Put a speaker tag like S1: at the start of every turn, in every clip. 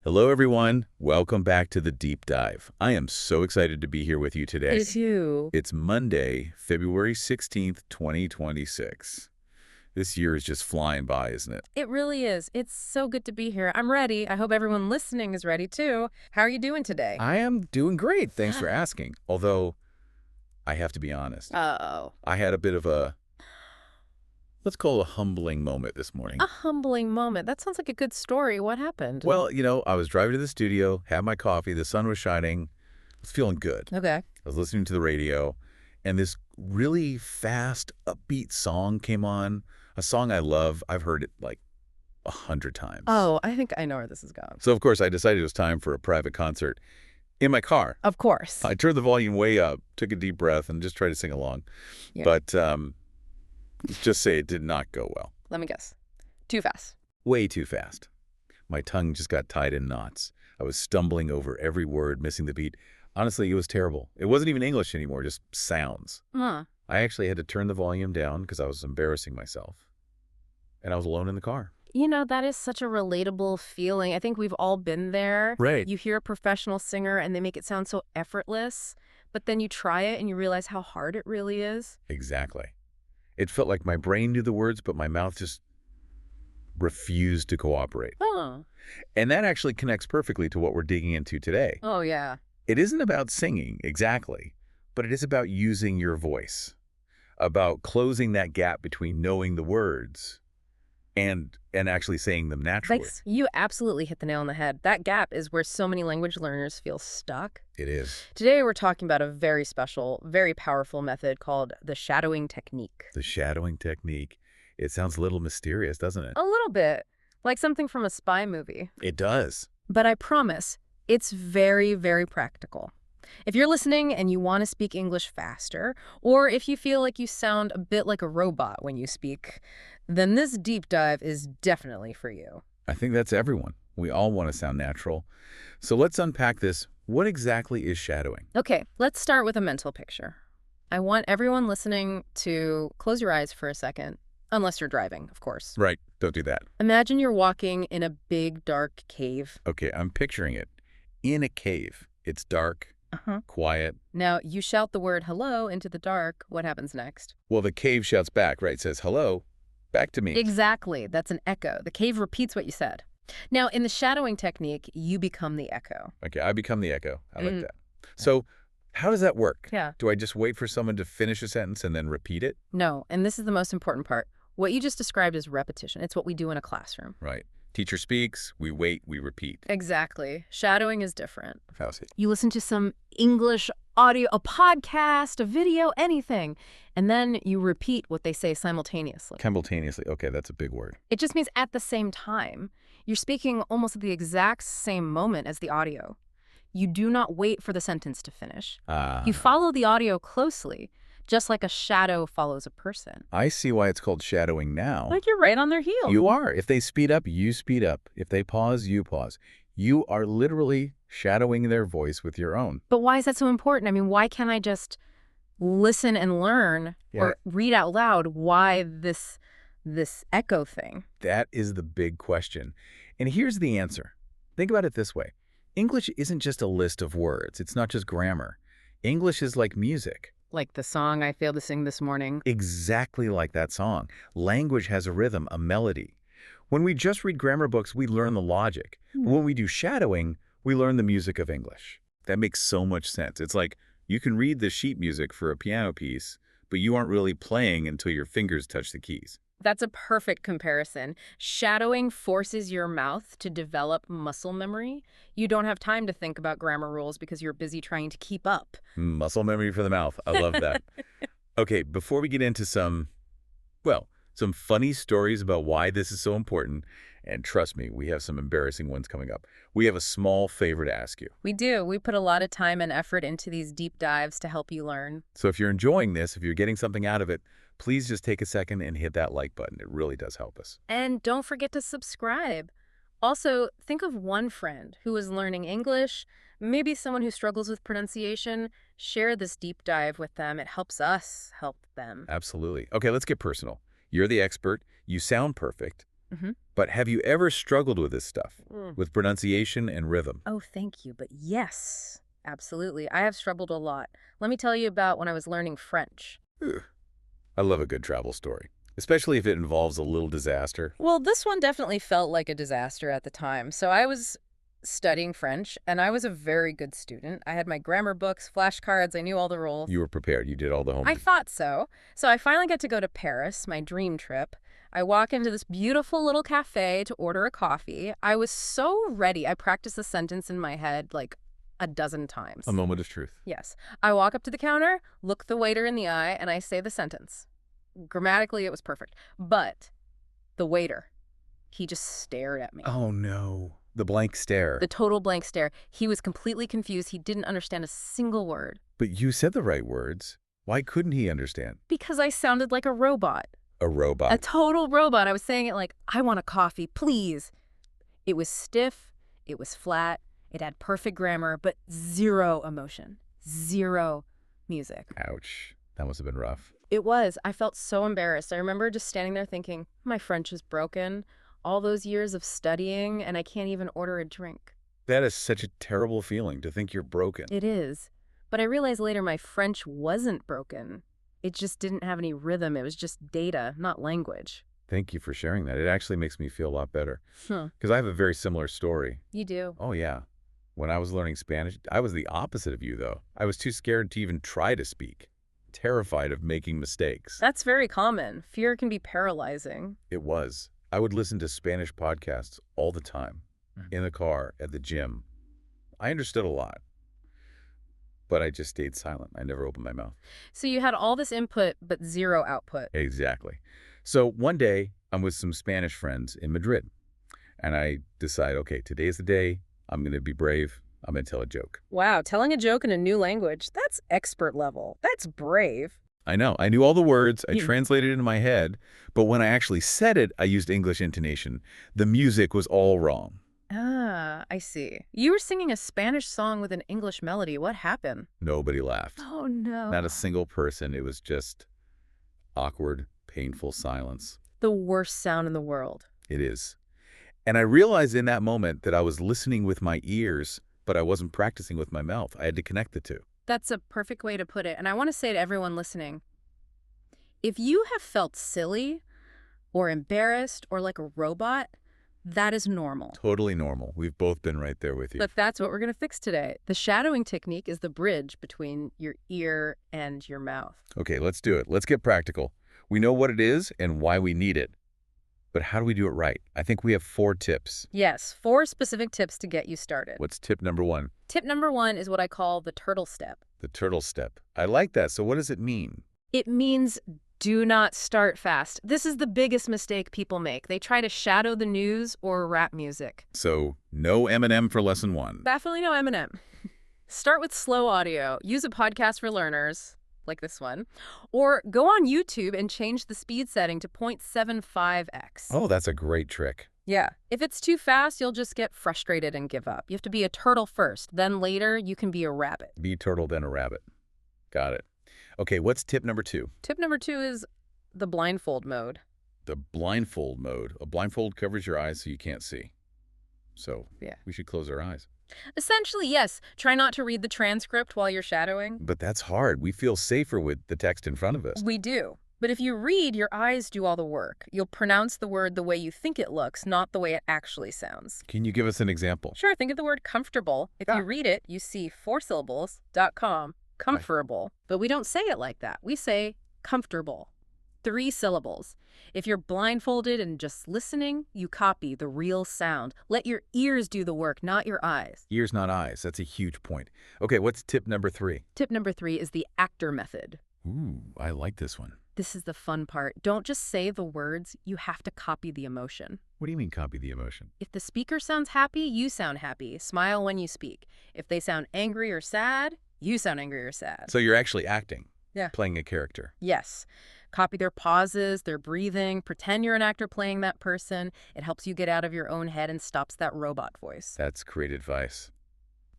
S1: Hello, everyone. Welcome back to the Deep Dive. I am so excited to be here with you today.
S2: Me too.
S1: It's Monday, February 16th, 2026. This year is just flying by, isn't it?
S2: It really is. It's so good to be here. I'm ready. I hope everyone listening is ready too. How are you doing today?
S1: I am doing great. Thanks for asking. Although, I have to be honest.
S2: Uh-oh.
S1: I had a bit of a, let's call it a humbling moment this morning.
S2: A humbling moment. That sounds like a good story. What happened?
S1: Well, I was driving to the studio, had my coffee, the sun was shining, I was feeling good.
S2: Okay.
S1: I was listening to the radio, and this really fast, upbeat song came on, a song I love. I've heard it like 100 times.
S2: Oh, I think I know where this is going.
S1: So, of course, I decided it was time for a private concert in my car.
S2: Of course.
S1: I turned the volume way up, took a deep breath, and just tried to sing along.
S2: Yeah.
S1: But let's just say it did not go well.
S2: Let me guess. Too fast.
S1: Way too fast. My tongue just got tied in knots. I was stumbling over every word, missing the beat. Honestly, it was terrible. It wasn't even English anymore, just sounds.
S2: Huh.
S1: I actually had to turn the volume down because I was embarrassing myself. And I was alone in the car.
S2: You know, that is such a relatable feeling. I think we've all been there.
S1: Right.
S2: You hear a professional singer and they make it sound so effortless, but then you try it and you realize how hard it really is.
S1: Exactly. It felt like my brain knew the words, but my mouth just refused to cooperate.
S2: Oh.
S1: And that actually connects perfectly to what we're digging into today.
S2: Oh, yeah.
S1: It isn't about singing, exactly, but it is about using your voice, about closing that gap between knowing the words and actually saying them naturally.
S2: Like, you absolutely hit the nail on the head. That gap is where so many language learners feel stuck.
S1: It is.
S2: Today, we're talking about a very special, very powerful method called the shadowing technique.
S1: The shadowing technique. It sounds a little mysterious, doesn't it?
S2: A little bit, like something from a spy movie.
S1: It does.
S2: But I promise, it's very, very practical. If you're listening and you want to speak English faster, or if you feel like you sound a bit like a robot when you speak, then this deep dive is definitely for you.
S1: I think that's everyone. We all want to sound natural. So let's unpack this. What exactly is shadowing?
S2: Okay, let's start with a mental picture. I want everyone listening to close your eyes for a second, unless you're driving, of course.
S1: Right. Don't do that.
S2: Imagine you're walking in a big, dark cave.
S1: Okay, I'm picturing it. In a cave. It's dark, quiet.
S2: Now, you shout the word hello into the dark. What happens next?
S1: Well, the cave shouts back, right? It says, hello, back to me.
S2: Exactly. That's an echo. The cave repeats what you said. Now, in the shadowing technique, you become the echo.
S1: Okay, I become the echo. I like that. So how does that work?
S2: Yeah.
S1: Do I just wait for someone to finish a sentence and then repeat it?
S2: No, and this is the most important part. What you just described is repetition. It's what we do in a classroom.
S1: Right. Teacher speaks, we wait, we repeat.
S2: Exactly. Shadowing is different.
S1: How's it?
S2: You listen to some English audio, a podcast, a video, anything, and then you repeat what they say simultaneously.
S1: Simultaneously. Okay, that's a big word.
S2: It just means at the same time. You're speaking almost at the exact same moment as the audio. You do not wait for the sentence to finish. You follow the audio closely, just like a shadow follows a person.
S1: I see why it's called shadowing now.
S2: Like you're right on their heels.
S1: You are. If they speed up, you speed up. If they pause, you pause. You are literally shadowing their voice with your own.
S2: But why is that so important? I mean, why can't I just listen and learn or read out loud why this echo thing?
S1: That is the big question. And here's the answer. Think about it this way. English isn't just a list of words. It's not just grammar. English is like music.
S2: Like the song I failed to sing this morning.
S1: Exactly like that song. Language has a rhythm, a melody. When we just read grammar books, we learn the logic. When we do shadowing, we learn the music of English. That makes so much sense. It's like you can read the sheet music for a piano piece, but you aren't really playing until your fingers touch the keys.
S2: That's a perfect comparison. Shadowing forces your mouth to develop muscle memory. You don't have time to think about grammar rules because you're busy trying to keep up.
S1: Muscle memory for the mouth. I love that. Okay, before we get into some funny stories about why this is so important, and trust me, we have some embarrassing ones coming up, we have a small favor to ask you.
S2: We do. We put a lot of time and effort into these deep dives to help you learn.
S1: So if you're enjoying this, if you're getting something out of it, please just take a second and hit that like button. It really does help us.
S2: And don't forget to subscribe. Also, think of one friend who is learning English, maybe someone who struggles with pronunciation. Share this deep dive with them. It helps us help them.
S1: Absolutely. Okay, let's get personal. You're the expert. You sound perfect. But have you ever struggled with this stuff?
S2: Mm.
S1: With pronunciation and rhythm?
S2: Oh, thank you. But yes, absolutely. I have struggled a lot. Let me tell you about when I was learning French.
S1: Ugh. I love a good travel story, especially if it involves a little disaster.
S2: Well, this one definitely felt like a disaster at the time. So I was studying French, and I was a very good student. I had my grammar books, flashcards, I knew all the rules.
S1: You were prepared. You did all the
S2: I
S1: homework.
S2: thought so. So I finally get to go to Paris, my dream trip. I walk into this beautiful little cafe to order a coffee. I was so ready. I practiced the sentence in my head like a dozen times.
S1: A moment of truth.
S2: Yes. I walk up to the counter, look the waiter in the eye, and I say the sentence. Grammatically, it was perfect. But the waiter, he just stared at me.
S1: Oh, no. The blank stare.
S2: The total blank stare. He was completely confused. He didn't understand a single word.
S1: But you said the right words. Why couldn't he understand?
S2: Because I sounded like a robot.
S1: A robot.
S2: A total robot. I was saying it like, I want a coffee, please. It was stiff. It was flat. It had perfect grammar, but zero emotion. Zero music.
S1: Ouch. That must have been rough.
S2: It was. I felt so embarrassed. I remember just standing there thinking, my French is broken. All those years of studying, and I can't even order a drink.
S1: That is such a terrible feeling to think you're broken.
S2: It is. But I realized later my French wasn't broken. It just didn't have any rhythm. It was just data, not language.
S1: Thank you for sharing that. It actually makes me feel a lot better.
S2: Huh.
S1: Because I have a very similar story.
S2: You do?
S1: Oh, yeah. When I was learning Spanish, I was the opposite of you, though. I was too scared to even try to speak. Terrified of making mistakes.
S2: That's very common. Fear can be paralyzing.
S1: It was. I would listen to Spanish podcasts all the time. In the car, at the gym. I understood a lot. But I just stayed silent. I never opened my mouth.
S2: So you had all this input, but zero output.
S1: Exactly. So one day, I'm with some Spanish friends in Madrid. And I decide, okay, today's the day. I'm going to be brave. I'm going to tell a joke.
S2: Wow, telling a joke in a new language, that's expert level. That's brave.
S1: I know. I knew all the words. I
S2: Yeah.
S1: translated it in my head. But when I actually said it, I used English intonation. The music was all wrong.
S2: Ah, I see. You were singing a Spanish song with an English melody. What happened?
S1: Nobody laughed.
S2: Oh, no.
S1: Not a single person. It was just awkward, painful silence.
S2: The worst sound in the world.
S1: It is. And I realized in that moment that I was listening with my ears, but I wasn't practicing with my mouth. I had to connect the two.
S2: That's a perfect way to put it. And I want to say to everyone listening, if you have felt silly or embarrassed or like a robot, that is normal.
S1: Totally normal. We've both been right there with you.
S2: But that's what we're going to fix today. The shadowing technique is the bridge between your ear and your mouth.
S1: Okay, let's do it. Let's get practical. We know what it is and why we need it. But how do we do it right? I think we have 4 tips.
S2: Yes, 4 specific tips to get you started.
S1: What's tip number 1?
S2: Tip number 1 is what I call the turtle step.
S1: The turtle step. I like that. So what does it mean?
S2: It means do not start fast. This is the biggest mistake people make. They try to shadow the news or rap music.
S1: So no M&M for lesson 1.
S2: Definitely no Eminem. Start with slow audio. Use a podcast for learners, like this one. Or go on YouTube and change the speed setting to 0.75x.
S1: Oh, that's a great trick.
S2: Yeah. If it's too fast, you'll just get frustrated and give up. You have to be a turtle first. Then later, you can be a rabbit.
S1: Be turtle, then a rabbit. Got it. Okay, what's tip number 2?
S2: Tip number 2 is the blindfold mode.
S1: The blindfold mode. A blindfold covers your eyes so you can't see. So
S2: Yeah.
S1: we should close our eyes.
S2: Essentially, yes. Try not to read the transcript while you're shadowing.
S1: But that's hard. We feel safer with the text in front of us.
S2: We do. But if you read, your eyes do all the work. You'll pronounce the word the way you think it looks, not the way it actually sounds.
S1: Can you give us an example?
S2: Sure, think of the word comfortable. If you read it, you see 4 syllables.com, comfortable. But we don't say it like that. We say comfortable. 3 syllables. If you're blindfolded and just listening, you copy the real sound. Let your ears do the work, not your eyes.
S1: Ears, not eyes. That's a huge point. Okay, what's tip number 3?
S2: Tip number 3 is the actor method.
S1: Ooh, I like this one.
S2: This is the fun part. Don't just say the words, you have to copy the emotion.
S1: What do you mean copy the emotion?
S2: If the speaker sounds happy, you sound happy. Smile when you speak. If they sound angry or sad, you sound angry or sad.
S1: So you're actually acting.
S2: Yeah.
S1: Playing a character.
S2: Yes. Copy their pauses, their breathing. Pretend you're an actor playing that person. It helps you get out of your own head and stops that robot voice.
S1: That's great advice.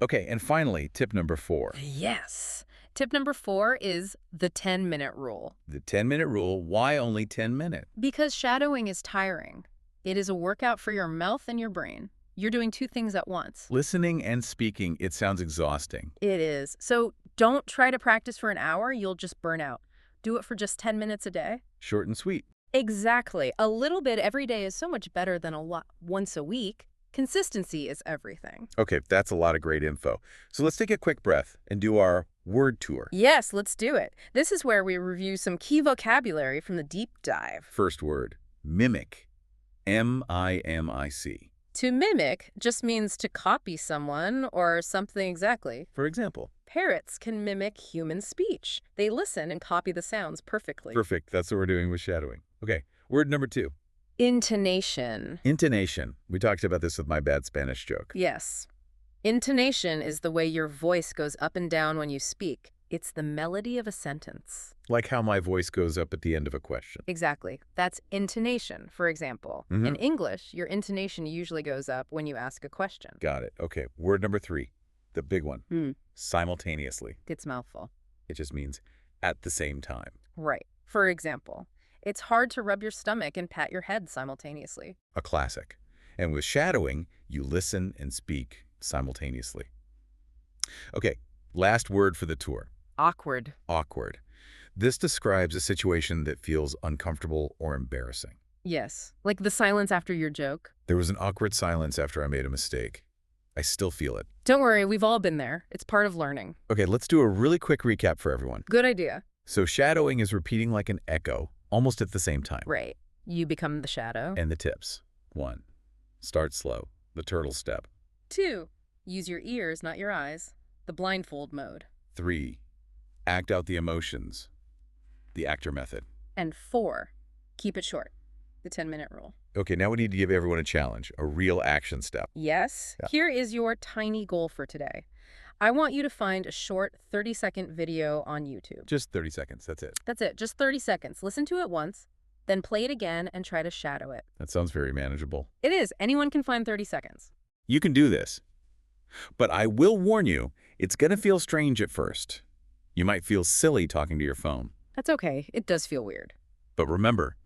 S1: Okay, and finally, tip number 4.
S2: Yes. Tip number 4 is the 10-minute rule.
S1: The 10-minute rule. Why only 10 minutes?
S2: Because shadowing is tiring. It is a workout for your mouth and your brain. You're doing two things at once.
S1: Listening and speaking, it sounds exhausting.
S2: It is. So don't try to practice for an hour. You'll just burn out. Do it for just 10 minutes a day.
S1: Short and sweet.
S2: Exactly. A little bit every day is so much better than a lot once a week. Consistency is everything.
S1: Okay, that's a lot of great info. So let's take a quick breath and do our word tour.
S2: Yes, let's do it. This is where we review some key vocabulary from the deep dive.
S1: First word, mimic. M-I-M-I-C.
S2: To mimic just means to copy someone or something exactly.
S1: For example.
S2: Parrots can mimic human speech. They listen and copy the sounds perfectly.
S1: Perfect. That's what we're doing with shadowing. Okay, word number 2.
S2: Intonation.
S1: Intonation. We talked about this with my bad Spanish joke.
S2: Yes. Intonation is the way your voice goes up and down when you speak. It's the melody of a sentence.
S1: Like how my voice goes up at the end of a question.
S2: Exactly. That's intonation, for example. In English, your intonation usually goes up when you ask a question.
S1: Got it. Okay, word number 3. The big one. Simultaneously.
S2: It's mouthful.
S1: It just means at the same time.
S2: Right. For example, it's hard to rub your stomach and pat your head simultaneously.
S1: A classic. And with shadowing, you listen and speak simultaneously. Okay, last word for the tour.
S2: Awkward.
S1: Awkward. This describes a situation that feels uncomfortable or embarrassing.
S2: Yes. Like the silence after your joke.
S1: There was an awkward silence after I made a mistake. I still feel it.
S2: Don't worry, we've all been there. It's part of learning.
S1: Okay, let's do a really quick recap for everyone.
S2: Good idea.
S1: So shadowing is repeating like an echo, almost at the same time.
S2: Right. You become the shadow.
S1: And the tips. 1. Start slow. The turtle step.
S2: 2. Use your ears, not your eyes. The blindfold mode.
S1: 3. Act out the emotions. The actor method.
S2: And 4. Keep it short. The 10-minute rule.
S1: Okay, now we need to give everyone a challenge, a real action step.
S2: Yes.
S1: Yeah.
S2: Here is your tiny goal for today. I want you to find a short 30-second video on YouTube.
S1: Just 30 seconds, that's it.
S2: That's it. Just 30 seconds. Listen to it once, then play it again and try to shadow it.
S1: That sounds very manageable.
S2: It is. Anyone can find 30 seconds.
S1: You can do this. But I will warn you, it's going to feel strange at first. You might feel silly talking to your phone.
S2: That's okay. It does feel weird.
S1: But remember,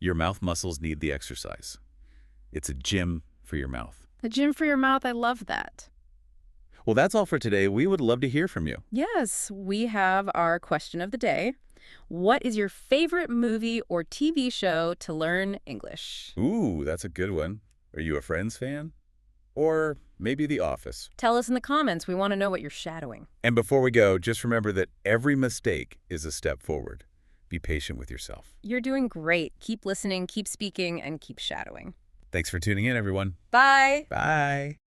S1: your mouth muscles need the exercise. It's a gym for your mouth.
S2: A gym for your mouth. I love that.
S1: Well, that's all for today. We would love to hear from you.
S2: Yes, we have our question of the day. What is your favorite movie or TV show to learn English?
S1: Ooh, that's a good one. Are you a Friends fan? Or maybe The Office?
S2: Tell us in the comments. We want to know what you're shadowing.
S1: And before we go, just remember that every mistake is a step forward. Be patient with yourself.
S2: You're doing great. Keep listening, keep speaking, and keep shadowing.
S1: Thanks for tuning in, everyone.
S2: Bye.
S1: Bye.